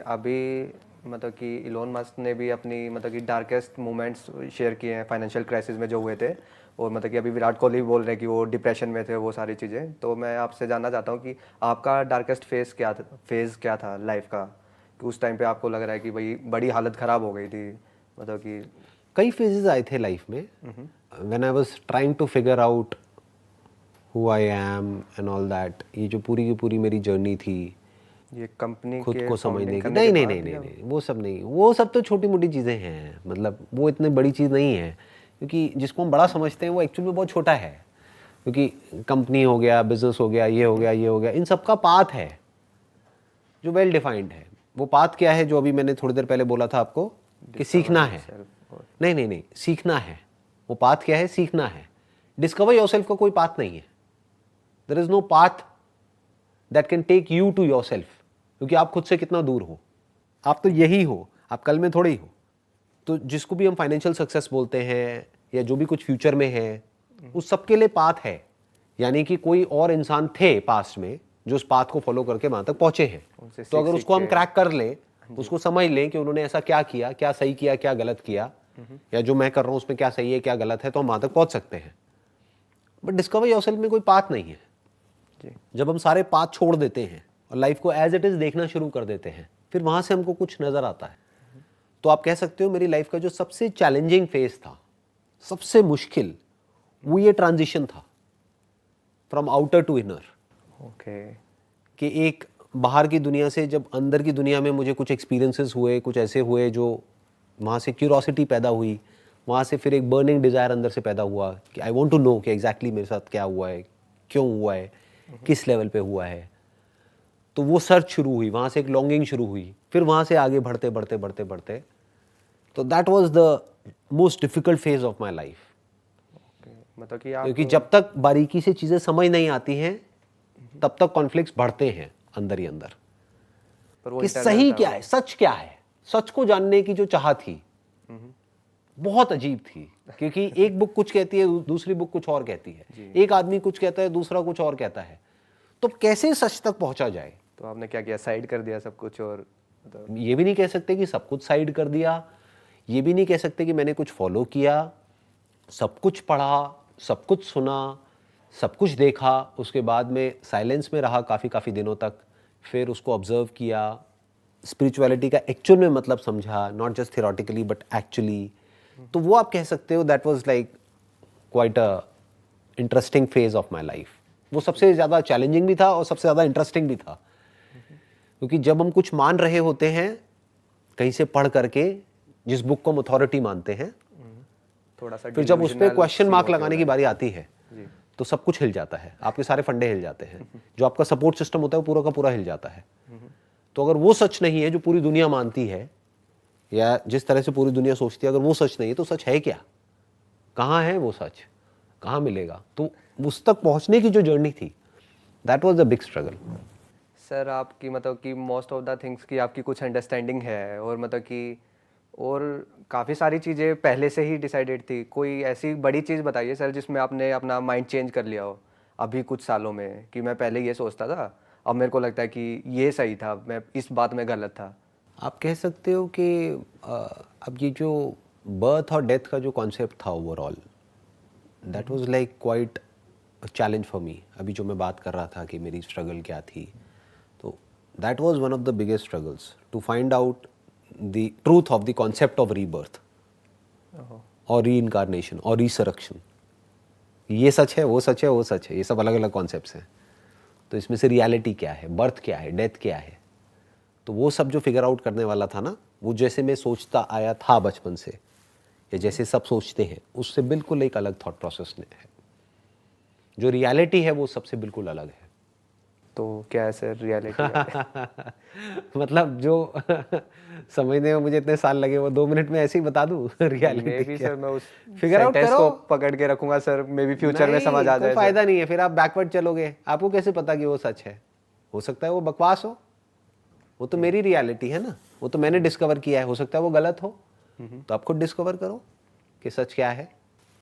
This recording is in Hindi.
अभी मतलब कि इलोन मस्क ने भी अपनी मतलब कि डार्केस्ट मोमेंट्स शेयर किए हैं फाइनेंशियल क्राइसिस में जो हुए थे, और मतलब कि अभी विराट कोहली भी बोल रहे हैं कि वो डिप्रेशन में थे, वो सारी चीज़ें। तो मैं आपसे जानना चाहता हूँ कि आपका डार्केस्ट फेज़ क्या था लाइफ का, कि उस टाइम पे आपको लग रहा है कि भाई बड़ी हालत ख़राब हो गई थी, मतलब कि। कई फेजेस आए थे लाइफ में when I was trying to figure out who I am and all that. ये जो पूरी की पूरी मेरी जर्नी थी ये कंपनी खुद के को फाउंडिंग समझने की, करने के नहीं नहीं नहीं बाद नहीं या। नहीं, वो सब नहीं, वो सब तो छोटी मोटी चीज़ें हैं, मतलब वो इतनी बड़ी चीज़ नहीं है, क्योंकि जिसको हम बड़ा समझते हैं वो एक्चुअली में बहुत छोटा है। क्योंकि कंपनी हो गया, बिजनेस हो गया, ये हो गया, ये हो गया, इन सब का पाथ है जो वेल डिफाइंड है। वो पाथ क्या है जो अभी मैंने थोड़ी देर पहले बोला था आपको कि सीखना डिस्कवर है। सेल्फ और। नहीं नहीं नहीं, सीखना है। वो पाथ क्या है? सीखना है। डिस्कवर योरसेल्फ का कोई पाथ नहीं है। There is no path that can take you to yourself, क्योंकि आप खुद से कितना दूर हो। आप तो यही हो, आप कल में थोड़े ही हो। तो जिसको भी हम फाइनेंशियल सक्सेस बोलते हैं या जो भी कुछ फ्यूचर में है, उस सबके लिए पाथ है। यानी कि कोई और इंसान थे पास्ट में जो उस पाथ को फॉलो करके वहां तक पहुंचे हैं। उनसे तो सीख अगर सीख उसको हम के। क्रैक कर लें, उसको समझ लें कि उन्होंने ऐसा क्या किया, क्या सही किया, क्या गलत किया, या जो मैं कर रहा हूं उसमें क्या सही है, क्या गलत है, तो हम वहां तक पहुंच सकते हैं। बट डिस्कवर योरसेल्फ में कोई पाथ नहीं है। जी। जब हम सारे पाथ छोड़ देते हैं और लाइफ को एज इट इज देखना शुरू कर देते हैं, फिर वहां से हमको कुछ नजर आता है। तो आप कह सकते हो मेरी लाइफ का जो सबसे चैलेंजिंग फेज था, सबसे मुश्किल, वो ये ट्रांजिशन था from outer to inner. Okay. कि एक बाहर की दुनिया से जब अंदर की दुनिया में मुझे कुछ एक्सपीरियंसेस हुए, कुछ ऐसे हुए जो वहाँ से क्यूरोसिटी पैदा हुई, वहाँ से फिर एक बर्निंग डिज़ायर अंदर से पैदा हुआ कि आई वांट टू नो कि एग्जैक्टली मेरे साथ क्या हुआ है, क्यों हुआ है, किस लेवल पे हुआ है। तो वो सर्च शुरू हुई, वहाँ से एक लॉन्गिंग शुरू हुई, फिर वहाँ से आगे बढ़ते बढ़ते बढ़ते बढ़ते, तो that was the most difficult phase of my life. मतलब कि आप। क्योंकि जब तक बारीकी से चीज़ें समझ नहीं आती हैं तब तक कॉन्फ्लिक्ट्स बढ़ते हैं अंदर ही अंदर, पर वो कि इंटरनल सही था क्या वो। है, सच क्या है। सच को जानने की जो चाह थी बहुत अजीब थी, क्योंकि एक बुक कुछ कहती है, दूसरी बुक कुछ और कहती है। एक आदमी कुछ कहता है, दूसरा कुछ और कहता है। तो कैसे सच तक पहुंचा जाए? तो आपने क्या किया, साइड कर दिया सब कुछ और मतलब। ये भी नहीं कह सकते कि सब कुछ साइड कर दिया, ये भी नहीं कह सकते कि मैंने कुछ फॉलो किया। सब कुछ पढ़ा, सब कुछ सुना, सब कुछ देखा, उसके बाद में साइलेंस में रहा काफ़ी काफ़ी दिनों तक, फिर उसको ऑब्जर्व किया, स्पिरिचुअलिटी का एक्चुअल में मतलब समझा, not just theoretically but actually. तो वो आप कह सकते हो that was like quite a interesting phase of my life. वो सबसे ज़्यादा चैलेंजिंग भी था और सबसे ज़्यादा इंटरेस्टिंग भी था, क्योंकि जब हम कुछ मान रहे होते हैं कहीं से पढ़ करके, जिस बुक को हम अथॉरिटी मानते हैं, थोड़ा सा फिर जब उस पर डिल्यूजनल क्वेश्चन सी मार्क होती हो लगाने की लाइफ। बारी आती है जी। तो सब कुछ हिल जाता है, आपके सारे फंडे हिल जाते हैं, जो आपका सपोर्ट सिस्टम होता है वो पूरा का पूरा हिल जाता है। तो अगर वो सच नहीं है जो पूरी दुनिया मानती है, या जिस तरह से पूरी दुनिया सोचती है, अगर वो सच नहीं है तो सच है क्या? कहाँ है वो सच? कहाँ मिलेगा? तो उस तक पहुंचने की जो जर्नी थी, that was the big struggle. Sir आपकी मतलब कि मोस्ट ऑफ द थिंग्स की आपकी कुछ अंडरस्टैंडिंग है, और मतलब कि और काफ़ी सारी चीज़ें पहले से ही डिसाइडेड थी। कोई ऐसी बड़ी चीज़ बताइए सर जिसमें आपने अपना माइंड चेंज कर लिया हो अभी कुछ सालों में, कि मैं पहले ये सोचता था, अब मेरे को लगता है कि ये सही था, मैं इस बात में गलत था। आप कह सकते हो कि अब ये जो बर्थ और डेथ का जो कॉन्सेप्ट था overall, that was like quite challenge for me. अभी जो मैं बात कर रहा था कि मेरी स्ट्रगल क्या थी, तो that was one of the biggest struggles to find out the truth of the concept of rebirth ओहो। और री इनकारनेशन और रिसरेक्शन। ये सच है, वो सच है, वो सच है, ये सब अलग अलग कॉन्सेप्ट्स हैं। तो इसमें से रियलिटी क्या है, बर्थ क्या है, डेथ क्या है, तो वो सब जो फिगर आउट करने वाला था ना, वो जैसे मैं सोचता आया था बचपन से, या जैसे सब सोचते हैं, उससे बिल्कुल एक अलग थॉट प्रोसेस है। जो रियलिटी है वो सबसे बिल्कुल अलग है। तो क्या है सर रियलिटी में? मतलब जो समझने में मुझे इतने साल लगे वो 2 मिनट में ऐसे ही बता दूं मे रियलिटी बी क्या। सर मैं उस फिगर आउट सेंटेंस करो। को पकड़ के रखूंगा सर, मे बी फ्यूचर में समझ नहीं, आ कोई जाए सर। फायदा नहीं है, फिर आप बैकवर्ड चलोगे, आपको कैसे पता कि वो सच है? हो सकता है वो बकवास हो, वो तो मेरी रियलिटी है ना, वो तो मैंने डिस्कवर किया है, हो सकता है वो गलत हो। तो आप खुद डिस्कवर करो कि सच क्या है।